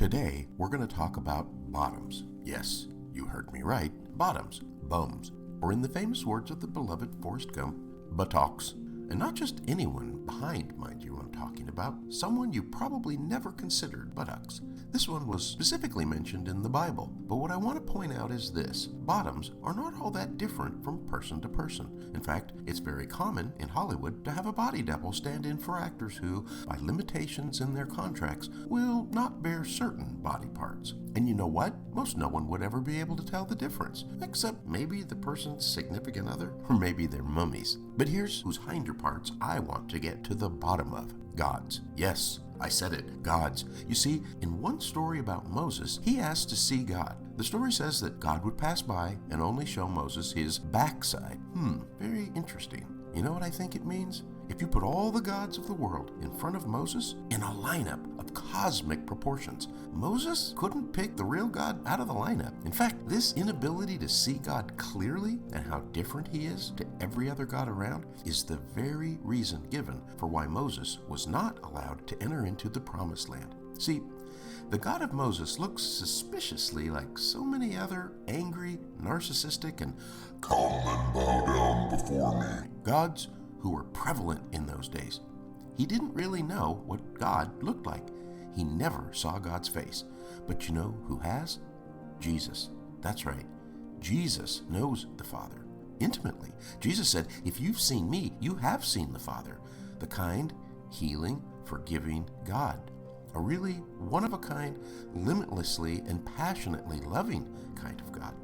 Today, we're going to talk about bottoms. Yes, you heard me right. Bottoms, bones, or in the famous words of the beloved Forrest Gump, buttocks. And not just anyone behind, mind you, I'm talking about. Someone you probably never considered buttocks. This one was specifically mentioned in the Bible. But what I want to point out is this. Bottoms are not all that different from person to person. In fact, it's very common in Hollywood to have a body double stand in for actors who, by limitations in their contracts, will not bear certain body parts. And you know what? Most no one would ever be able to tell the difference, except maybe the person's significant other, or maybe their mummies. But here's whose hinder parts I want to get to the bottom of. God's. Yes, I said it, God's. You see, in one story about Moses, he asked to see God. The story says that God would pass by and only show Moses his backside. Very interesting. You know what I think it means? If you put all the gods of the world in front of Moses in a lineup of cosmic proportions, Moses couldn't pick the real God out of the lineup. In fact, this inability to see God clearly and how different he is to every other god around is the very reason given for why Moses was not allowed to enter into the promised land. See, the God of Moses looks suspiciously like so many other angry, narcissistic, and "Come and bow down before me" gods who were prevalent in those days. He didn't really know what God looked like. He never saw God's face. But you know who has? Jesus. That's right. Jesus knows the Father intimately. Jesus said, "If you've seen me, you have seen the Father." The kind, healing, forgiving God. A really one-of-a-kind, limitlessly and passionately loving kind of God.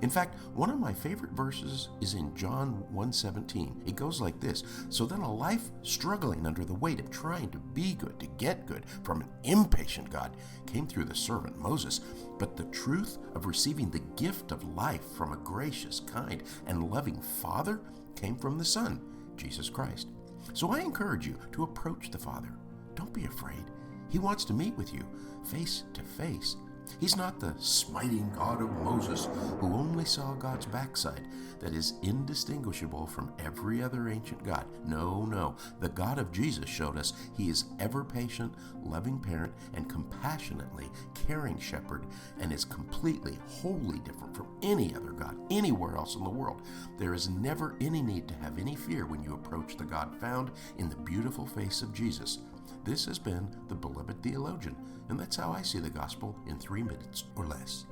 In fact, one of my favorite verses is in John 1:17. It goes like this: "So then a life struggling under the weight of trying to be good, to get good, from an impatient God came through the servant Moses. But the truth of receiving the gift of life from a gracious, kind, and loving Father came from the Son, Jesus Christ." So I encourage you to approach the Father. Don't be afraid. He wants to meet with you face to face. He's not the smiting God of Moses who only saw God's backside that is indistinguishable from every other ancient God. No. The God of Jesus showed us he is ever patient, loving parent, and compassionately caring shepherd, and is completely, wholly different from any other God anywhere else in the world. There is never any need to have any fear when you approach the God found in the beautiful face of Jesus. This has been The Beloved Theologian, and that's how I see the gospel in 3 minutes or less.